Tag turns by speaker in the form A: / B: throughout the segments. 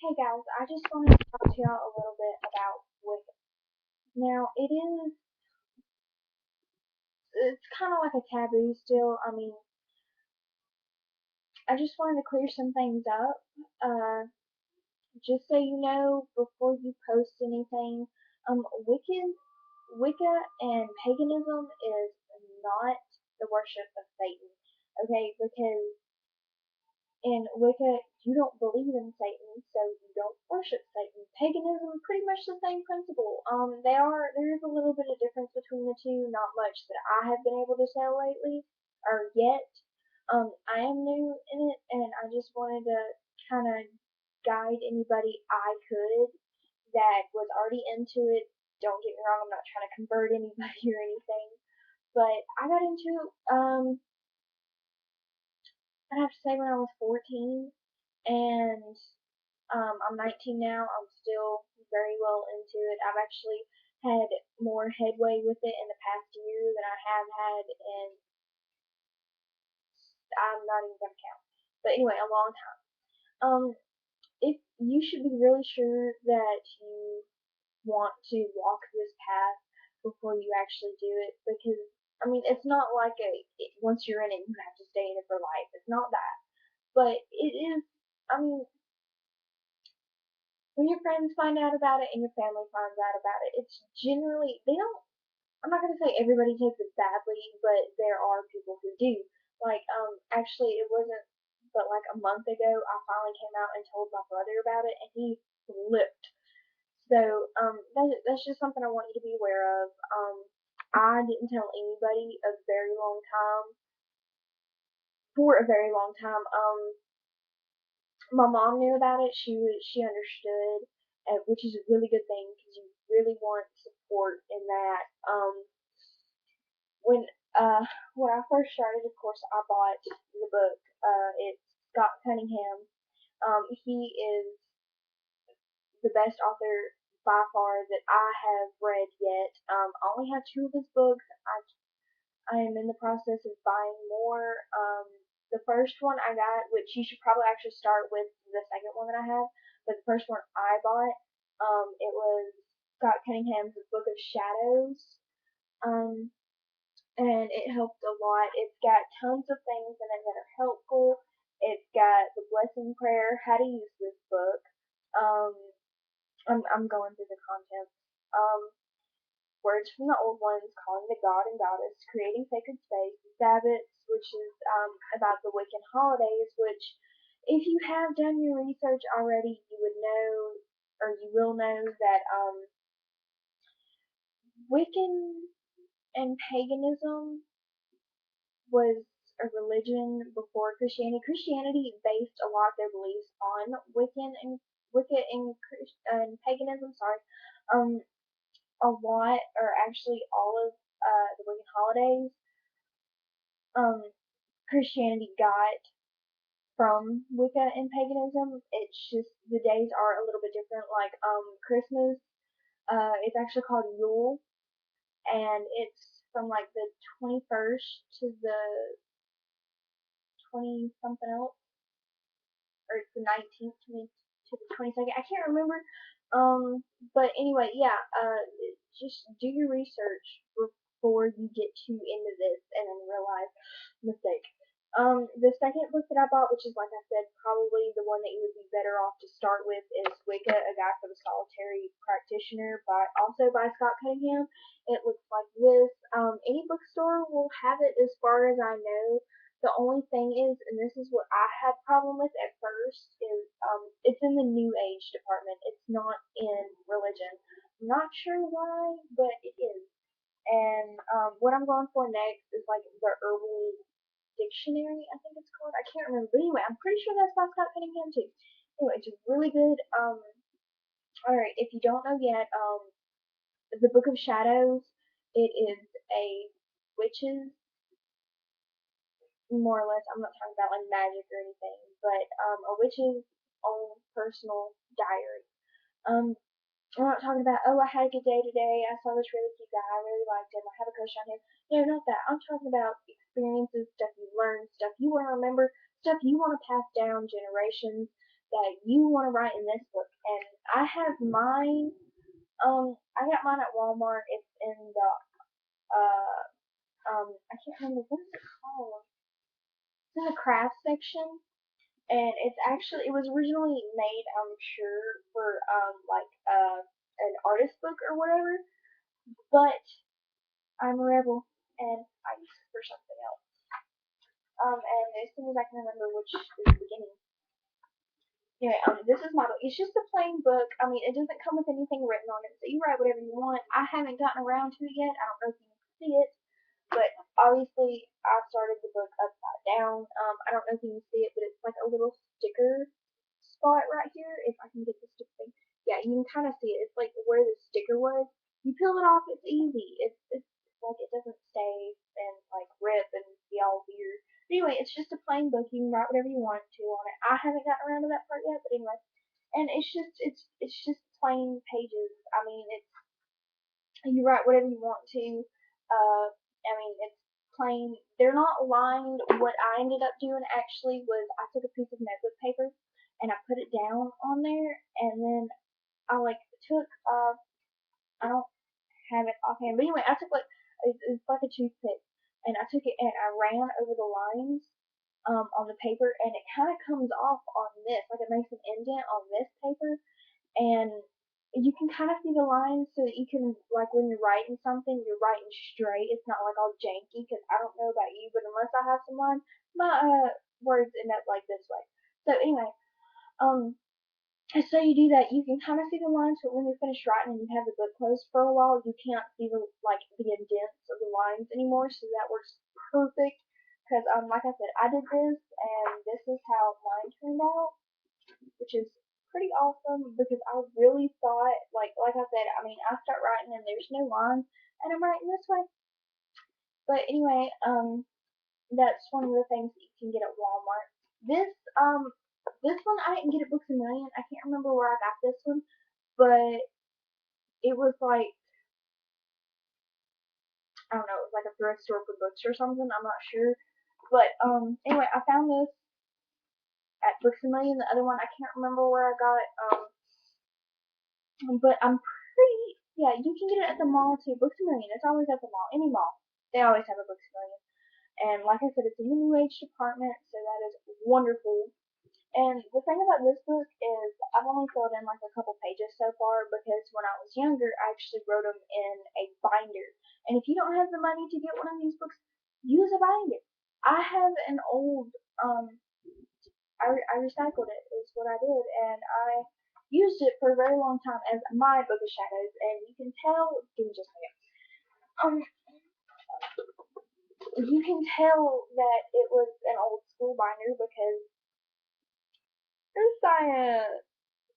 A: Hey guys, I just wanted to talk to y'all a little bit about Wicca. Now, it's kind of like a taboo still. I mean, I just wanted to clear some things up. Uh, just so you know, before you post anything, Wicca and paganism is not the worship of Satan. Okay, because in Wicca, you don't believe in Satan, so you don't worship Satan. Paganism, pretty much the same principle. There is a little bit of difference between the two, not much that I have been able to tell lately, or yet. I am new in it, and I just wanted to kind of guide anybody I could that was already into it. Don't get me wrong, I'm not trying to convert anybody or anything, but I got into I have to say when I was 14, and I'm 19 now. I'm still very well into it. I've actually had more headway with it in the past year than I have had in, I'm not even going to count. But anyway, a long time. Um, if you should be really sure that you want to walk this path before you actually do it, because I mean, it's not like once you're in it, you have to stay in it for life. It's not that, but it is. I mean, when your friends find out about it and your family finds out about it, it's generally, they don't, I'm not going to say everybody takes it badly, but there are people who do. Actually, it wasn't but like a month ago, I finally came out and told my brother about it, and he flipped. So, that's just something I want you to be aware of. I didn't tell anybody a very long time, for a very long time. My mom knew about it. She understood, which is a really good thing because you really want support in that. When uh when I first started, of course, I bought the book. It's Scott Cunningham. He is the best author by far that I have read yet. I only have two of his books. I am in the process of buying more. The first one I got, which you should probably actually start with the second one that I have, but the first one I bought, it was Scott Cunningham's Book of Shadows, um, and it helped a lot. It's got tons of things in it that are helpful. It's got the blessing prayer, how to use this book. Um, I'm going through the contents. Um, Words from the old ones, calling the god and goddess, creating sacred space, Sabbats, which is about the Wiccan holidays, which if you have done your research already, you would know, or you will know that Wiccan and paganism was a religion before Christianity. Christianity based a lot of their beliefs on Wicca and paganism. Sorry, um, a lot, or actually all of the Wiccan holidays, um, Christianity got from Wicca and paganism. It's just the days are a little bit different. Like Christmas, it's actually called Yule, and it's from like the 21st to the 20 something else, or it's the 19th to the 22nd. I can't remember. But anyway, yeah. Just do your research before you get too into this and then realize mistake. The second book that I bought, which is like I said, probably the one that you would be better off to start with, is Wicca: A Guide for the Solitary Practitioner, also by Scott Cunningham. It looks like this. Any bookstore will have it, as far as I know. The only thing is, and this is what I had problem with at first, is it's in the New Age department. It's not in religion. I'm not sure why, but it is. And what I'm going for next is like the herbal dictionary, I think it's called. I can't remember. But anyway, I'm pretty sure that's by Scott Cunningham too. Anyway, it's really good. Alright, if you don't know yet, the Book of Shadows, it is a witch's, more or less, I'm not talking about like magic or anything, but a witch's own personal diary. Um, I'm not talking about, oh, I had a good day today, I saw this really cute guy, I really liked him, I have a crush on him. No, not that. I'm talking about experiences, stuff you learned, stuff you want to remember, stuff you want to pass down generations that you want to write in this book. And I have mine. I got mine at Walmart. It's in the I can't remember what is it called. It's in the craft section, and it was originally made, I'm sure, for like an artist book or whatever. But I'm a rebel, and I use it for something else. And as soon as I can remember which is the beginning. Anyway, this is my book. It's just a plain book. I mean, it doesn't come with anything written on it, so you write whatever you want. I haven't gotten around to it yet. I don't know if you can see it, but obviously I started the book upside down. I don't know if you can see it, but it's like a little sticker spot right here. If I can get the sticker thing, yeah, you can kind of see it. It's like where the sticker was. You peel it off, it's easy. It's like it doesn't stay and like rip and be all weird. Anyway, it's just a plain book. You can write whatever you want to on it. I haven't gotten around to that part yet, but anyway. And it's just plain pages. I mean, it's you write whatever you want to. I mean, it's plain. They're not lined. What I ended up doing actually was I took a piece of notebook paper and I put it down on there, and then I like took I don't have it offhand, but anyway, I took like it's like a toothpick, and I took it and I ran over the lines on the paper, and it kind of comes off on this, like it makes an indent on this paper, and you can kind of see the lines so that you can, like when you're writing something, you're writing straight. It's not like all janky, because I don't know about you, but unless I have some lines, my words end up like this way. So anyway, um, so you do that, you can kind of see the lines, but when you're finished writing and you have the book closed for a while, you can't see the indents of the lines anymore. So that works perfect. Because like I said, I did this, and this is how mine turned out, which is pretty awesome because I really thought, like I said, I mean, I start writing and there's no lines, and I'm writing this way. But anyway, that's one of the things that you can get at Walmart. This um this one I didn't get at Books a Million. I can't remember where I got this one, but it was like I don't know, it was like a thrift store for books or something. I'm not sure, but anyway, I found this at Books a Million. The other one I can't remember where I got it. But I'm pretty yeah, you can get it at the mall too. Books a Million. It's always at the mall. Any mall, they always have a Books a Million. And like I said, it's in the New Age department, so that is wonderful. And the thing about this book is I've only filled in like a couple pages so far because when I was younger, I actually wrote them in a binder. And if you don't have the money to get one of these books, use a binder. I have an old, I recycled it is what I did, and I used it for a very long time as my book of shadows. And you can tell, give me just a second. You can tell that it was an old school binder because there's science.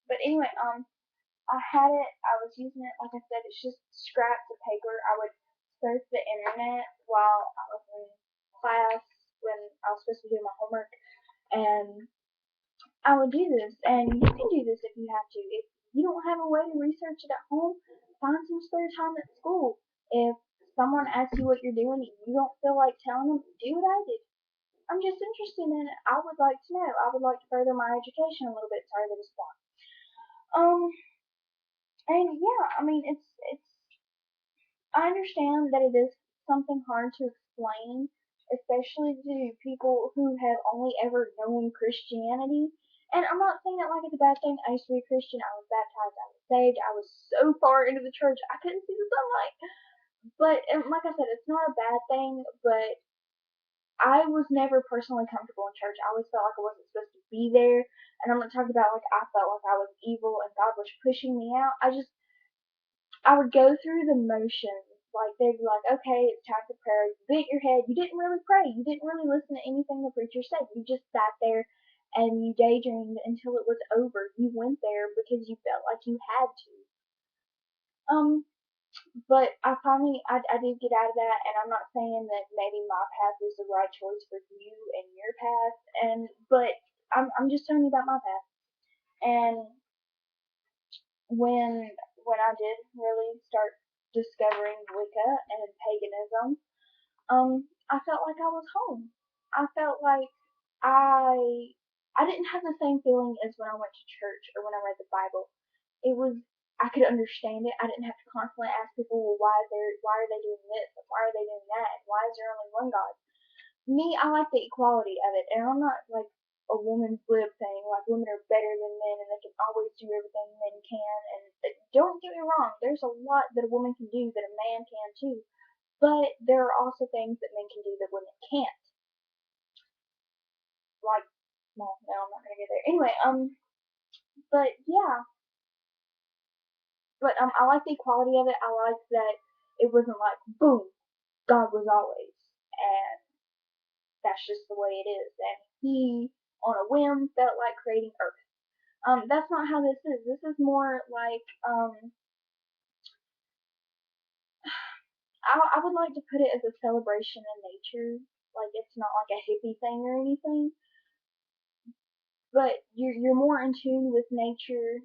A: But anyway, I had it, I was using it, like I said, it's just scraps of paper. I would surf the internet while I was in class when I was supposed to do my homework, and I would do this, and you can do this if you have to. If you don't have a way to research it at home, find some spare time at school. If someone asks you what you're doing and you don't feel like telling them, do what I did. I'm just interested in it. I would like to know. I would like to further my education a little bit. Sorry, that was fun. Um, and yeah, I mean, it's I understand that it is something hard to explain, especially to people who have only ever known Christianity. And I'm not saying that like it's a bad thing. I used to be a Christian. I was baptized. I was saved. I was so far into the church I couldn't see the sunlight. But like I said, it's not a bad thing. But I was never personally comfortable in church. I always felt like I wasn't supposed to be there. And I'm not talking about like I felt like I was evil and God was pushing me out. I would go through the motions. Like they'd be like, okay, it's time for prayer. You beat your head. You didn't really pray. You didn't really listen to anything the preacher said. You just sat there and you daydreamed until it was over. You went there because you felt like you had to. Um, but I did get out of that, and I'm not saying that maybe my path is the right choice for you and your path, but I'm just telling you about my path. And when when I did really start discovering Wicca and paganism, I felt like I was home. I felt like I I didn't have the same feeling as when I went to church or when I read the Bible. It was I could understand it. I didn't have to constantly ask people, well, why are they doing this and why are they doing that and why is there only one God? Me, I like the equality of it, and I'm not like a woman's lib thing, like women are better than men and they can always do everything men can. And don't get me wrong, there's a lot that a woman can do that a man can too, but there are also things that men can do that women can't. Like, well, no, I'm not gonna get there. Anyway, but yeah, but I like the equality of it. I like that it wasn't like boom, God was always, and that's just the way it is. And he, on a whim, felt like creating Earth. That's not how this is. This is more like I would like to put it as a celebration in nature. Like it's not like a hippie thing or anything, but you're more in tune with nature.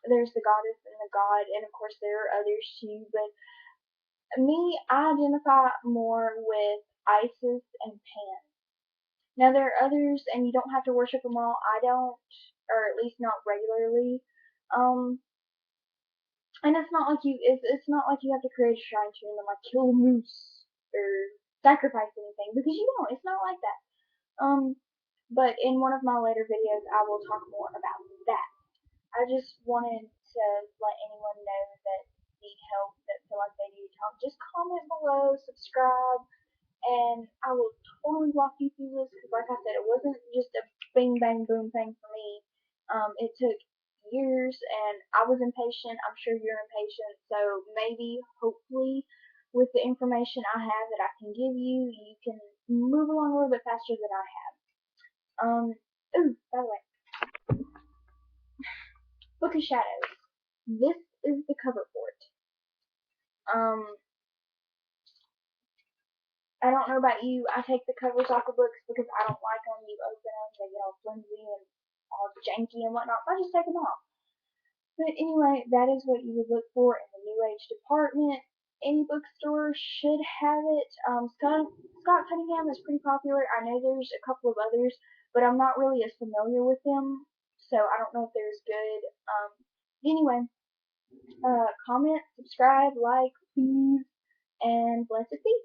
A: There's the goddess and the god, and of course there are others too. But me, I identify more with Isis and Pan. Now there are others, and you don't have to worship them all. I don't, or at least not regularly. Um, and it's not like you have to create a shrine to them and like kill a moose or sacrifice anything because you don't. It's not like that. Um, but in one of my later videos, I will talk more about that. I just wanted to let anyone know that need help, that feel like they need help. Just comment below, subscribe, and I will totally walk you through this because, like I said, it wasn't just a bing bang boom thing for me. It took years, and I was impatient. I'm sure you're impatient, so maybe, hopefully, with the information I have that I can give you, you can move along a little bit faster than I have. Ooh, by the way, Book of Shadows. This is the cover for it. Um, I don't know about you. I take the covers off the books because I don't like them. You open them, they get all flimsy and all janky and whatnot. So I just take them off. But anyway, that is what you would look for in the New Age department. Any bookstore should have it. Scott Cunningham is pretty popular. I know there's a couple of others, but I'm not really as familiar with them, so I don't know if they're as good. Anyway, comment, subscribe, like, please, and blessed be.